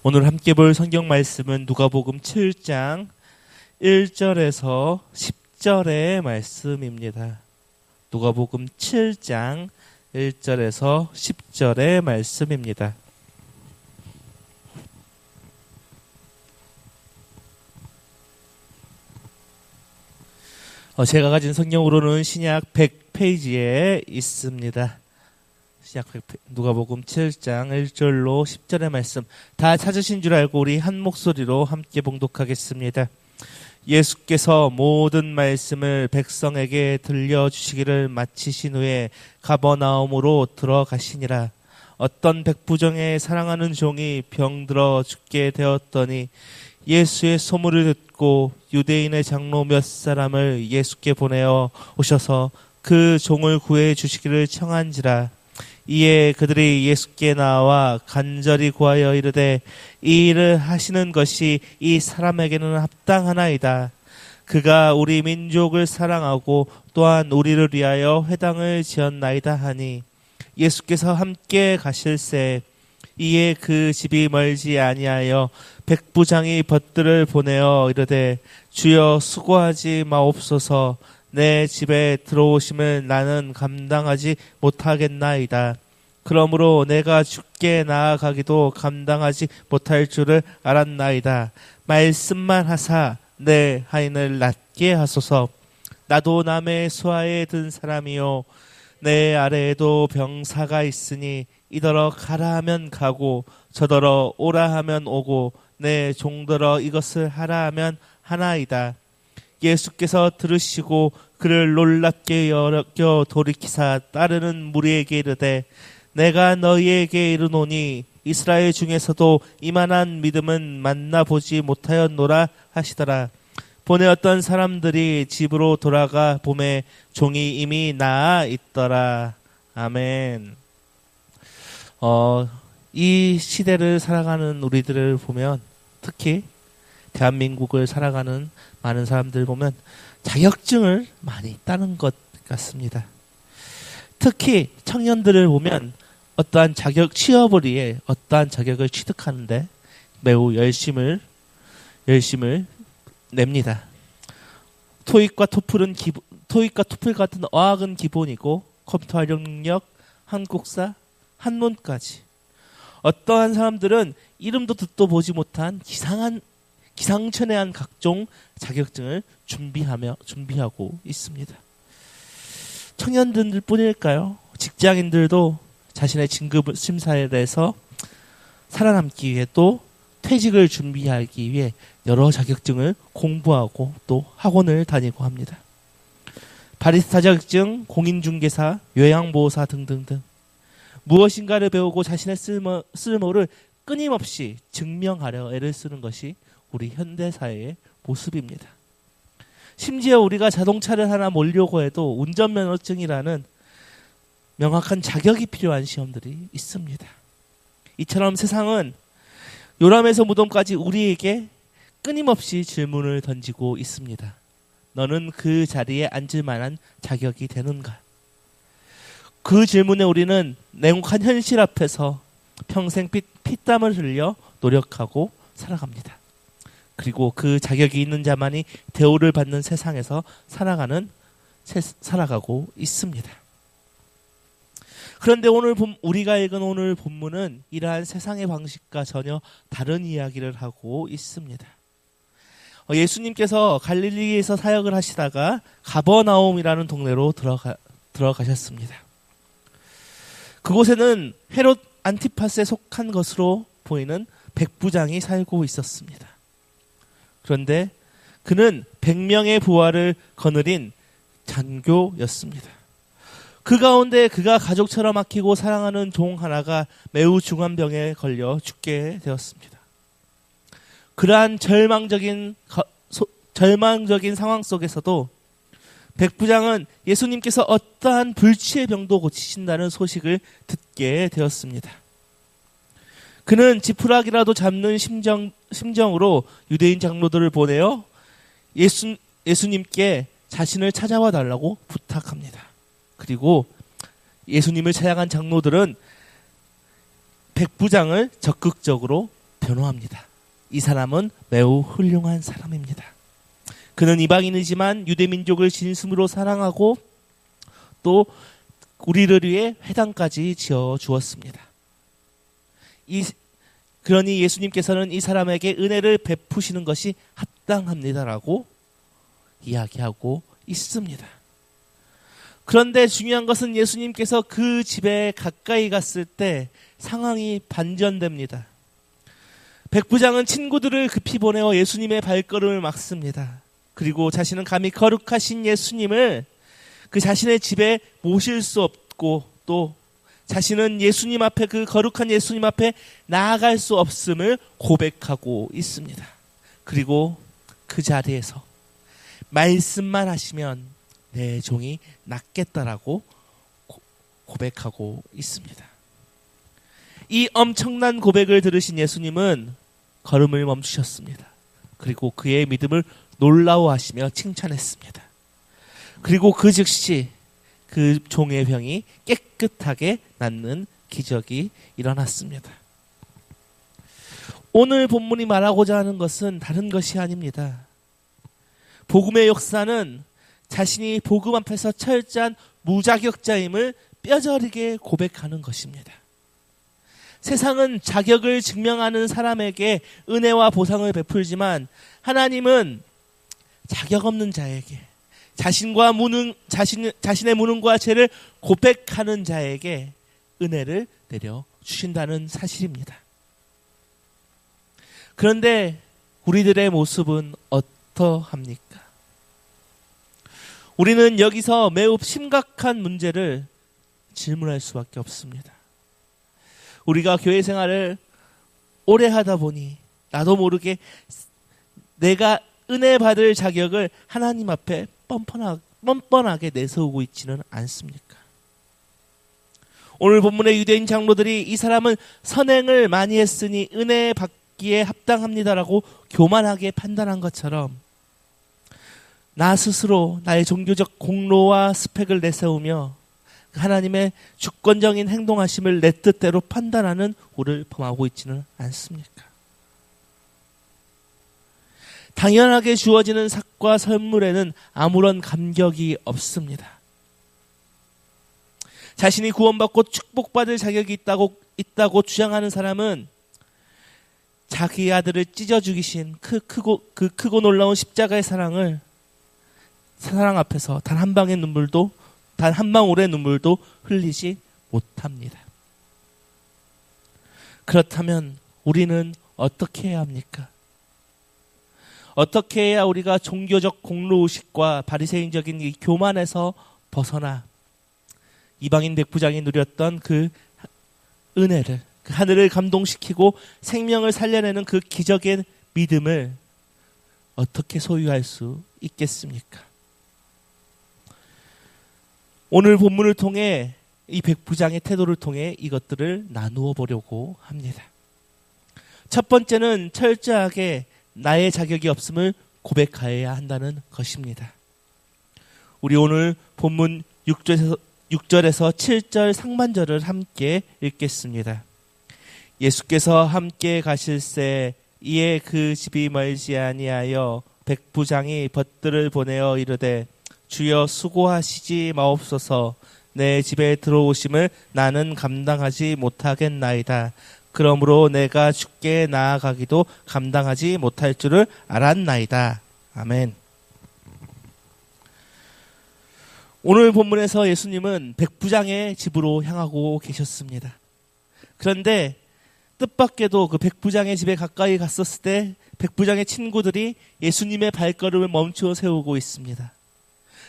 오늘 함께 볼 성경 말씀은 누가복음 7장 1절에서 10절의 말씀입니다. 누가복음 7장 1절에서 10절의 말씀입니다. 제가 가진 성경으로는 신약 100페이지에 있습니다. 신약 100페이지, 누가복음 7장 1절로 10절의 말씀 다 찾으신 줄 알고 우리 한 목소리로 함께 봉독하겠습니다. 예수께서 모든 말씀을 백성에게 들려주시기를 마치신 후에 가버나움으로 들어가시니라. 어떤 백부장의 사랑하는 종이 병들어 죽게 되었더니 예수의 소문을 듣고 유대인의 장로 몇 사람을 예수께 보내어 오셔서 그 종을 구해 주시기를 청한지라. 이에 그들이 예수께 나와 간절히 구하여 이르되 이 일을 하시는 것이 이 사람에게는 합당하나이다. 그가 우리 민족을 사랑하고 또한 우리를 위하여 회당을 지었나이다 하니 예수께서 함께 가실새 이에 그 집이 멀지 아니하여 백부장이 벗들을 보내어 이르되 주여 수고하지 마옵소서. 내 집에 들어오심을 나는 감당하지 못하겠나이다. 그러므로 내가 주께 나아가기도 감당하지 못할 줄을 알았나이다. 말씀만 하사 내 하인을 낫게 하소서. 나도 남의 수하에 든 사람이요 내 아래에도 병사가 있으니 이더러 가라 하면 가고 저더러 오라 하면 오고 내 종더러 이것을 하라 하면 하나이다. 예수께서 들으시고 그를 놀랍게 여겨 돌이키사 따르는 무리에게 이르되 내가 너희에게 이르노니 이스라엘 중에서도 이만한 믿음은 만나보지 못하였노라 하시더라. 보내었던 사람들이 집으로 돌아가 보매 종이 이미 나아 있더라. 아멘. 이 시대를 살아가는 우리들을 보면, 특히 대한민국을 살아가는 많은 사람들 보면 자격증을 많이 따는 것 같습니다. 특히 청년들을 보면 어떠한 취업을 위해 어떠한 자격을 취득하는데 매우 열심을 냅니다. 토익과 토플 같은 어학은 기본이고 컴퓨터 활용 능력, 한국사, 한문까지. 어떠한 사람들은 이름도 듣도 보지 못한 기상천외한 각종 자격증을 준비하고 있습니다. 청년들 뿐일까요? 직장인들도 자신의 진급 심사에 대해서 살아남기 위해 또 퇴직을 준비하기 위해 여러 자격증을 공부하고 또 학원을 다니고 합니다. 바리스타 자격증, 공인중개사, 요양보호사 등등등. 무엇인가를 배우고 자신의 쓸모를 끊임없이 증명하려 애를 쓰는 것이 우리 현대사회의 모습입니다. 심지어 우리가 자동차를 하나 몰려고 해도 운전면허증이라는 명확한 자격이 필요한 시험들이 있습니다. 이처럼 세상은 요람에서 무덤까지 우리에게 끊임없이 질문을 던지고 있습니다. 너는 그 자리에 앉을 만한 자격이 되는가? 그 질문에 우리는 냉혹한 현실 앞에서 평생 피땀을 흘려 노력하고 살아갑니다. 그리고 그 자격이 있는 자만이 대우를 받는 세상에서 살아가고 있습니다. 그런데 우리가 읽은 오늘 본문은 이러한 세상의 방식과 전혀 다른 이야기를 하고 있습니다. 예수님께서 갈릴리에서 사역을 하시다가 가버나움이라는 동네로 들어가셨습니다. 그곳에는 헤롯 안티파스에 속한 것으로 보이는 백부장이 살고 있었습니다. 그런데 그는 100명의 부하를 거느린 장교였습니다. 그 가운데 그가 가족처럼 아끼고 사랑하는 종 하나가 매우 중한 병에 걸려 죽게 되었습니다. 그러한 절망적인 상황 속에서도 백부장은 예수님께서 어떠한 불치의 병도 고치신다는 소식을 듣게 되었습니다. 그는 지푸라기라도 잡는 심정으로 유대인 장로들을 보내어 예수님께 자신을 찾아와 달라고 부탁합니다. 그리고 예수님을 찾아간 장로들은 백부장을 적극적으로 변호합니다. 이 사람은 매우 훌륭한 사람입니다. 그는 이방인이지만 유대민족을 진심으로 사랑하고 또 우리를 위해 회당까지 지어 주었습니다. 그러니 예수님께서는 이 사람에게 은혜를 베푸시는 것이 합당합니다라고 이야기하고 있습니다. 그런데 중요한 것은 예수님께서 그 집에 가까이 갔을 때 상황이 반전됩니다. 백부장은 친구들을 급히 보내어 예수님의 발걸음을 막습니다. 그리고 자신은 감히 거룩하신 예수님을 그 자신의 집에 모실 수 없고 또 자신은 예수님 앞에 그 거룩한 예수님 앞에 나아갈 수 없음을 고백하고 있습니다. 그리고 그 자리에서 말씀만 하시면 내 종이 낫겠다라고 고백하고 있습니다. 이 엄청난 고백을 들으신 예수님은 걸음을 멈추셨습니다. 그리고 그의 믿음을 놀라워하시며 칭찬했습니다. 그리고 그 즉시 그 종의 병이 깨끗하게 낫는 기적이 일어났습니다. 오늘 본문이 말하고자 하는 것은 다른 것이 아닙니다. 복음의 역사는 자신이 복음 앞에서 철저한 무자격자임을 뼈저리게 고백하는 것입니다. 세상은 자격을 증명하는 사람에게 은혜와 보상을 베풀지만 하나님은 자격 없는 자에게 자신의 무능과 죄를 고백하는 자에게 은혜를 내려 주신다는 사실입니다. 그런데 우리들의 모습은 어떠합니까? 우리는 여기서 매우 심각한 문제를 질문할 수밖에 없습니다. 우리가 교회 생활을 오래 하다 보니 나도 모르게 내가 은혜 받을 자격을 하나님 앞에 뻔뻔하게 내세우고 있지는 않습니까? 오늘 본문의 유대인 장로들이 이 사람은 선행을 많이 했으니 은혜 받기에 합당합니다라고 교만하게 판단한 것처럼 나 스스로 나의 종교적 공로와 스펙을 내세우며 하나님의 주권적인 행동하심을 내 뜻대로 판단하는 우리를 범하고 있지는 않습니까? 당연하게 주어지는 삭과 선물에는 아무런 감격이 없습니다. 자신이 구원받고 축복받을 자격이 있다고 주장하는 사람은 자기 아들을 찢어 죽이신 그 크고 놀라운 십자가의 사랑 앞에서 단 한 방울의 눈물도 흘리지 못합니다. 그렇다면 우리는 어떻게 해야 합니까? 어떻게 해야 우리가 종교적 공로의식과 바리새인적인 이 교만에서 벗어나 이방인 백부장이 누렸던 그 은혜를, 그 하늘을 감동시키고 생명을 살려내는 그 기적의 믿음을 어떻게 소유할 수 있겠습니까? 오늘 본문을 통해 이 백부장의 태도를 통해 이것들을 나누어 보려고 합니다. 첫 번째는 철저하게 나의 자격이 없음을 고백하여야 한다는 것입니다. 우리 오늘 본문 6절에서 7절 상반절을 함께 읽겠습니다. 예수께서 함께 가실새 이에 그 집이 멀지 아니하여 백부장이 벗들을 보내어 이르되 주여 수고하시지 마옵소서 내 집에 들어오심을 나는 감당하지 못하겠나이다. 그러므로 내가 주께 나아가기도 감당하지 못할 줄을 알았나이다. 아멘. 오늘 본문에서 예수님은 백부장의 집으로 향하고 계셨습니다. 그런데 뜻밖에도 그 백부장의 집에 가까이 갔었을 때 백부장의 친구들이 예수님의 발걸음을 멈추어 세우고 있습니다.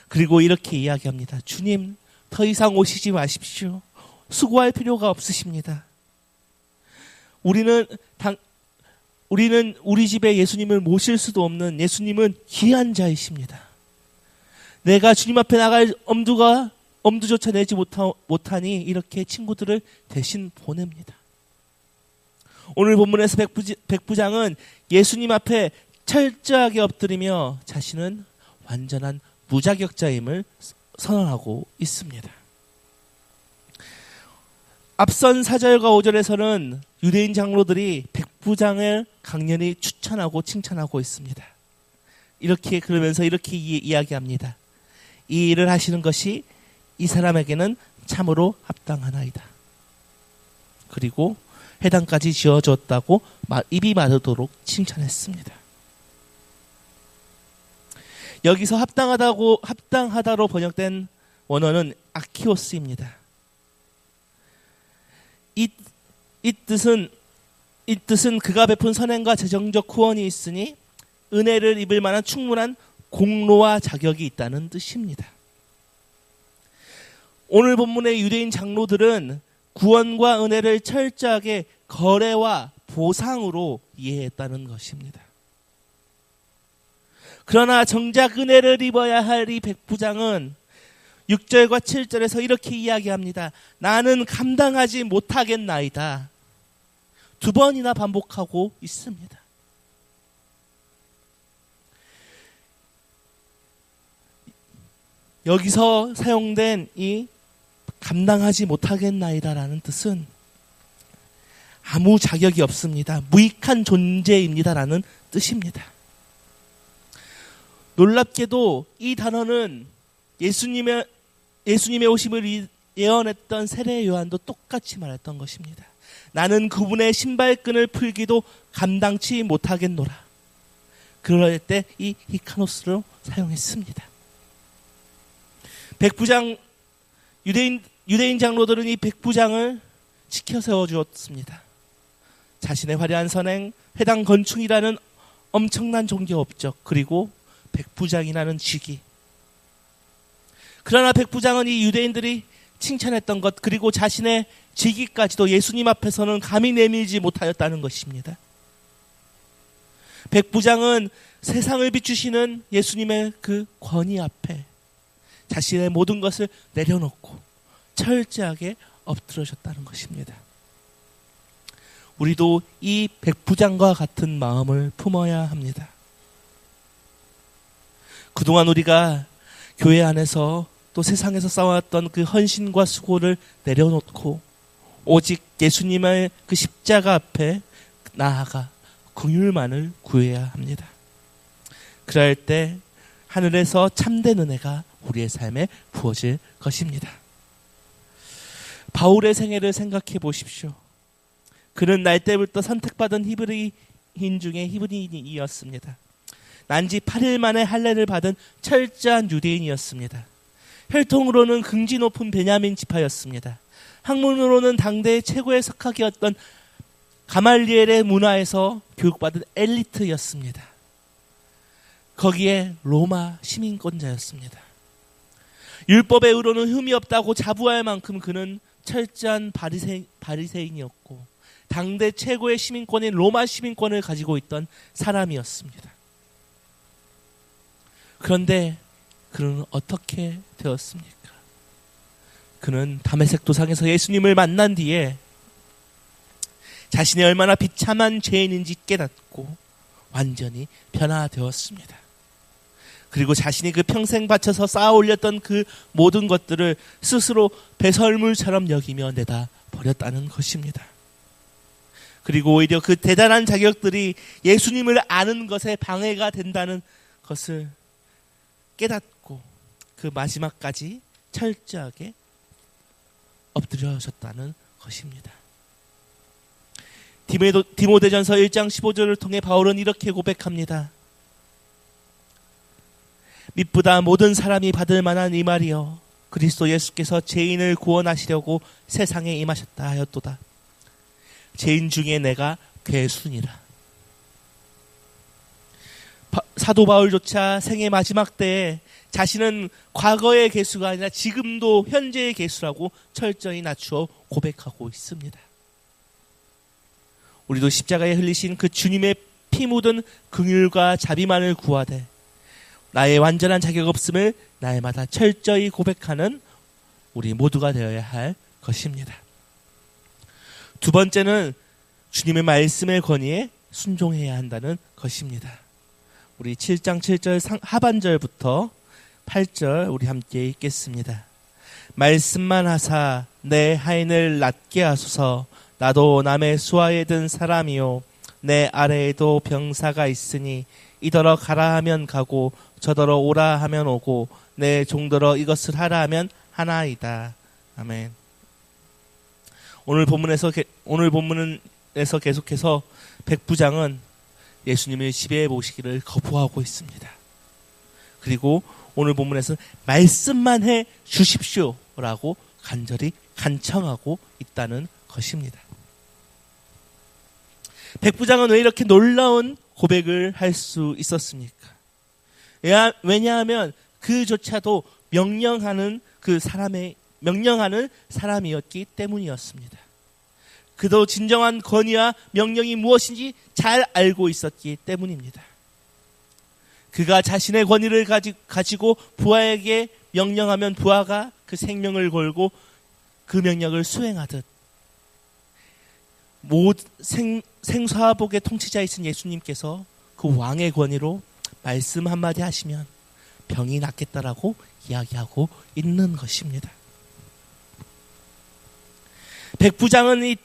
그리고 이렇게 이야기합니다. 주님, 더 이상 오시지 마십시오. 수고할 필요가 없으십니다. 우리는 우리 집에 예수님을 모실 수도 없는 예수님은 귀한 자이십니다. 내가 주님 앞에 나갈 엄두조차 내지 못하니 이렇게 친구들을 대신 보냅니다. 오늘 본문에서 백부장은 예수님 앞에 철저하게 엎드리며 자신은 완전한 무자격자임을 선언하고 있습니다. 앞선 4절과 5절에서는 유대인 장로들이 백부장을 강렬히 추천하고 칭찬하고 있습니다. 그러면서 이렇게 이야기합니다. 이 일을 하시는 것이 이 사람에게는 참으로 합당하나이다. 그리고 회당까지 지어줬다고 입이 마르도록 칭찬했습니다. 여기서 합당하다로 번역된 원어는 아키오스입니다. 이 뜻은 그가 베푼 선행과 재정적 후원이 있으니 은혜를 입을 만한 충분한 공로와 자격이 있다는 뜻입니다. 오늘 본문의 유대인 장로들은 구원과 은혜를 철저하게 거래와 보상으로 이해했다는 것입니다. 그러나 정작 은혜를 입어야 할 이 백부장은 6절과 7절에서 이렇게 이야기합니다. 나는 감당하지 못하겠나이다. 2번이나 반복하고 있습니다. 여기서 사용된 이 감당하지 못하겠나이다라는 뜻은 아무 자격이 없습니다. 무익한 존재입니다라는 뜻입니다. 놀랍게도 이 단어는 예수님의 오심을 예언했던 세례 요한도 똑같이 말했던 것입니다. 나는 그분의 신발끈을 풀기도 감당치 못하겠노라. 그럴 때 이 히카노스로 사용했습니다. 백부장, 유대인 장로들은 이 백부장을 지켜 세워주었습니다. 자신의 화려한 선행, 회당 건축이라는 엄청난 종교 업적, 그리고 백부장이라는 직위. 그러나 백부장은 이 유대인들이 칭찬했던 것, 그리고 자신의 직위까지도 예수님 앞에서는 감히 내밀지 못하였다는 것입니다. 백부장은 세상을 비추시는 예수님의 그 권위 앞에 자신의 모든 것을 내려놓고 철저하게 엎드러졌다는 것입니다. 우리도 이 백부장과 같은 마음을 품어야 합니다. 그동안 우리가 교회 안에서 또 세상에서 쌓아왔던 그 헌신과 수고를 내려놓고 오직 예수님의 그 십자가 앞에 나아가 긍휼만을 구해야 합니다. 그럴 때 하늘에서 참된 은혜가 우리의 삶에 부어질 것입니다. 바울의 생애를 생각해 보십시오. 그는 날 때부터 선택받은 히브리인 중에 히브리인이었습니다. 난지 8일 만에 할례를 받은 철저한 유대인이었습니다. 혈통으로는 긍지 높은 베냐민 지파였습니다. 학문으로는 당대의 최고의 석학이었던 가말리엘의 문화에서 교육받은 엘리트였습니다. 거기에 로마 시민권자였습니다. 율법의 의로는 흠이 없다고 자부할 만큼 그는 철저한 바리새인이었고 당대 최고의 시민권인 로마 시민권을 가지고 있던 사람이었습니다. 그런데 그는 어떻게 되었습니까? 그는 다메섹 도상에서 예수님을 만난 뒤에 자신이 얼마나 비참한 죄인인지 깨닫고 완전히 변화되었습니다. 그리고 자신이 그 평생 바쳐서 쌓아 올렸던 그 모든 것들을 스스로 배설물처럼 여기며 내다 버렸다는 것입니다. 그리고 오히려 그 대단한 자격들이 예수님을 아는 것에 방해가 된다는 것을 깨닫고 그 마지막까지 철저하게 엎드려졌다는 것입니다. 디모데전서 1장 15절을 통해 바울은 이렇게 고백합니다. 믿보다 모든 사람이 받을 만한 이 말이여 그리스도 예수께서 죄인을 구원하시려고 세상에 임하셨다 하였도다. 죄인 중에 내가 괴순이라. 사도 바울조차 생애 마지막 때에 자신은 과거의 괴수가 아니라 지금도 현재의 괴수라고 철저히 낮추어 고백하고 있습니다. 우리도 십자가에 흘리신 그 주님의 피 묻은 긍휼과 자비만을 구하되 나의 완전한 자격 없음을 날마다 철저히 고백하는 우리 모두가 되어야 할 것입니다. 두 번째는 주님의 말씀의 권위에 순종해야 한다는 것입니다. 우리 7장 7절 하반절부터 8절 우리 함께 읽겠습니다. 말씀만 하사 내 하인을 낫게 하소서. 나도 남의 수하에 든 사람이요 내 아래에도 병사가 있으니 이더러 가라 하면 가고 저더러 오라 하면 오고 내 종더러 이것을 하라 하면 하나이다. 아멘. 오늘 본문에서 계속해서 백부장은 예수님을 집에 모시기를 거부하고 있습니다. 그리고 오늘 본문에서 말씀만 해 주십시오라고 간절히 간청하고 있다는 것입니다. 백부장은 왜 이렇게 놀라운 고백을 할 수 있었습니까? 왜냐하면 그조차도 명령하는 사람이었기 때문이었습니다. 그도 진정한 권위와 명령이 무엇인지 잘 알고 있었기 때문입니다. 그가 자신의 권위를 가지고 부하에게 명령하면 부하가 그 생명을 걸고 그 명령을 수행하듯 생사복의 통치자이신 예수님께서 그 왕의 권위로 말씀 한마디 하시면 병이 낫겠다라고 이야기하고 있는 것입니다. 백부장은 이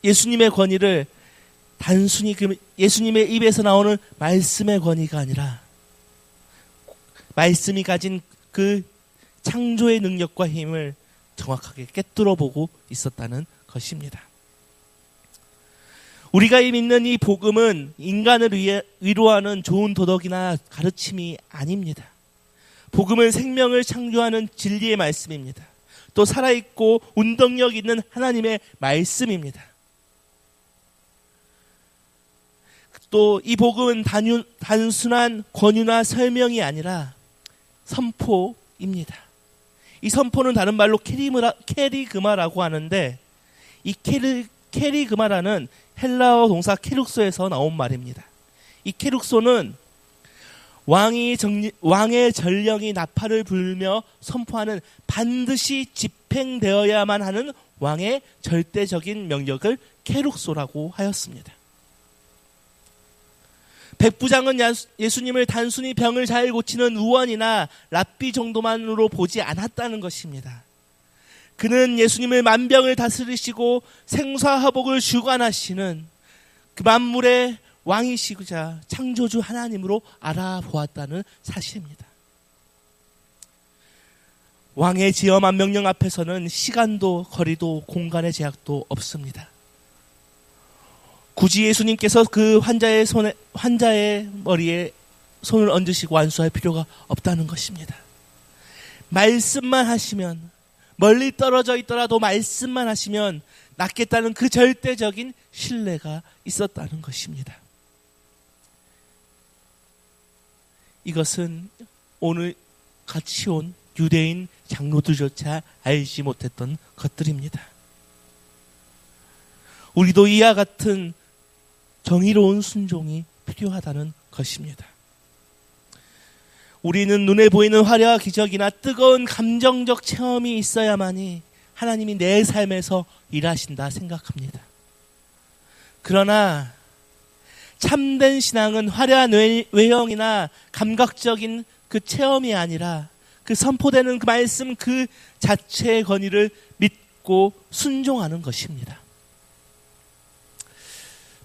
예수님의 권위를 단순히 예수님의 입에서 나오는 말씀의 권위가 아니라 말씀이 가진 그 창조의 능력과 힘을 정확하게 꿰뚫어 보고 있었다는 것입니다. 우리가 믿는 이 복음은 인간을 위로하는 좋은 도덕이나 가르침이 아닙니다. 복음은 생명을 창조하는 진리의 말씀입니다. 또 살아있고 운동력 있는 하나님의 말씀입니다. 또 이 복음은 단순한 권유나 설명이 아니라 선포입니다. 이 선포는 다른 말로 캐리그마라고 하는데 이 캐리그마라는 헬라어 동사 케룩소에서 나온 말입니다. 이 케룩소는 왕의 전령이 나팔을 불며 선포하는 반드시 집행되어야만 하는 왕의 절대적인 명령을 케룩소라고 하였습니다. 백부장은 예수님을 단순히 병을 잘 고치는 의원이나 랍비 정도만으로 보지 않았다는 것입니다. 그는 예수님을 만병을 다스리시고 생사화복을 주관하시는 그 만물의 왕이시고자 창조주 하나님으로 알아보았다는 사실입니다. 왕의 지엄한 명령 앞에서는 시간도 거리도 공간의 제약도 없습니다. 굳이 예수님께서 그 환자의 머리에 손을 얹으시고 안수할 필요가 없다는 것입니다. 말씀만 하시면, 멀리 떨어져 있더라도 말씀만 하시면 낫겠다는 그 절대적인 신뢰가 있었다는 것입니다. 이것은 오늘 같이 온 유대인 장로들조차 알지 못했던 것들입니다. 우리도 이와 같은 정의로운 순종이 필요하다는 것입니다. 우리는 눈에 보이는 화려한 기적이나 뜨거운 감정적 체험이 있어야만이 하나님이 내 삶에서 일하신다 생각합니다. 그러나 참된 신앙은 화려한 외형이나 감각적인 그 체험이 아니라 그 선포되는 그 말씀 그 자체의 권위를 믿고 순종하는 것입니다.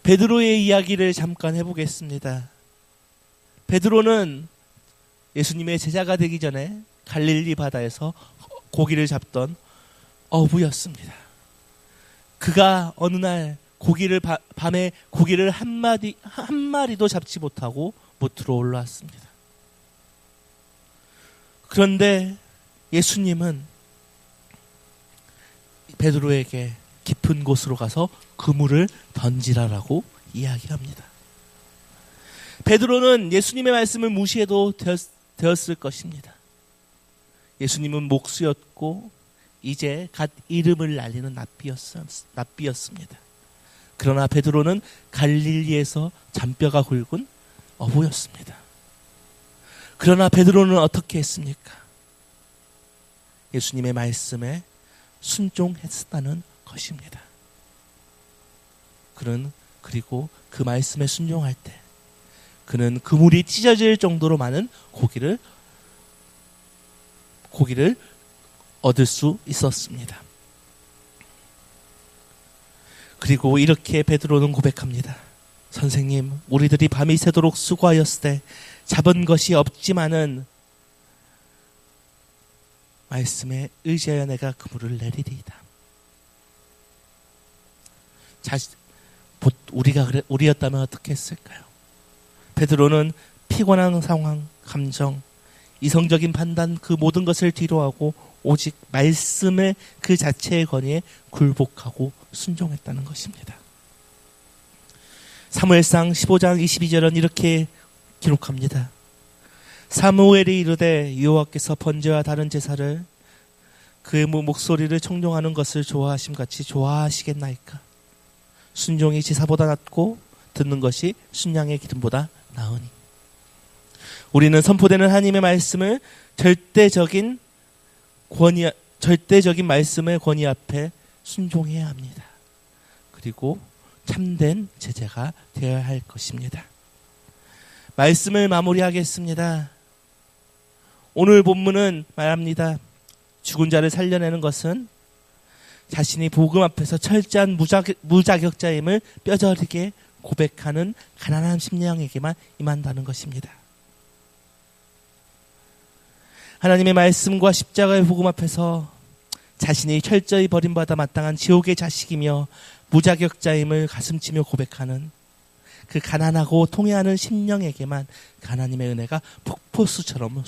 베드로의 이야기를 잠깐 해보겠습니다. 베드로는 예수님의 제자가 되기 전에 갈릴리 바다에서 고기를 잡던 어부였습니다. 그가 어느 날 밤에 고기를 한 마리도 잡지 못하고 못으로 올라왔습니다. 그런데 예수님은 베드로에게 깊은 곳으로 가서 그물을 던지라라고 이야기합니다. 베드로는 예수님의 말씀을 무시해도 되었을 것입니다. 예수님은 목수였고 이제 갓 이름을 날리는 납비였습니다. 그러나 베드로는 갈릴리에서 잔뼈가 굵은 어부였습니다. 그러나 베드로는 어떻게 했습니까? 예수님의 말씀에 순종했다는 것입니다. 그리고 그 말씀에 순종할 때 그는 그물이 찢어질 정도로 많은 고기를 얻을 수 있었습니다. 그리고 이렇게 베드로는 고백합니다. 선생님, 우리들이 밤이 새도록 수고하였을 때 잡은 것이 없지만은 말씀에 의지하여 내가 그물을 내리리이다. 우리였다면 어떻게 했을까요? 베드로는 피곤한 상황, 감정, 이성적인 판단 그 모든 것을 뒤로하고 오직 말씀의 그 자체의 권위에 굴복하고 순종했다는 것입니다. 사무엘상 15장 22절은 이렇게 기록합니다. 사무엘이 이르되 여호와께서 번제와 다른 제사를 그의 목소리를 청종하는 것을 좋아하심같이 좋아하시겠나이까. 순종이 제사보다 낫고 듣는 것이 순양의 기름보다 나으니. 우리는 선포되는 하나님의 말씀을 절대적인 말씀의 권위 앞에 순종해야 합니다. 그리고 참된 제자가 되어야 할 것입니다. 말씀을 마무리하겠습니다. 오늘 본문은 말합니다. 죽은 자를 살려내는 것은 자신이 복음 앞에서 철저한 무자격자임을 뼈저리게 고백하는 가난한 심령에게만 임한다는 것입니다. 하나님의 말씀과 십자가의 복음 앞에서 자신이 철저히 버림받아 마땅한 지옥의 자식이며 무자격자임을 가슴치며 고백하는 그 가난하고 통회하는 심령에게만 하나님의 은혜가 폭포수처럼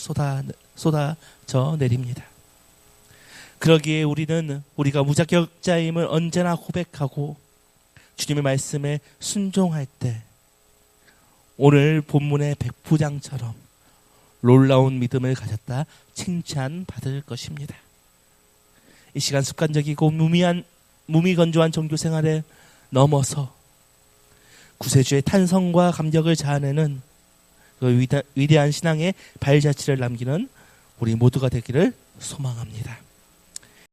쏟아져 내립니다. 그러기에 우리가 무자격자임을 언제나 고백하고 주님의 말씀에 순종할 때 오늘 본문의 백부장처럼 놀라운 믿음을 가졌다 칭찬받을 것입니다. 이 시간 습관적이고 무미건조한 종교 생활에 넘어서 구세주의 탄성과 감격을 자아내는 그 위대한 신앙의 발자취를 남기는 우리 모두가 되기를 소망합니다.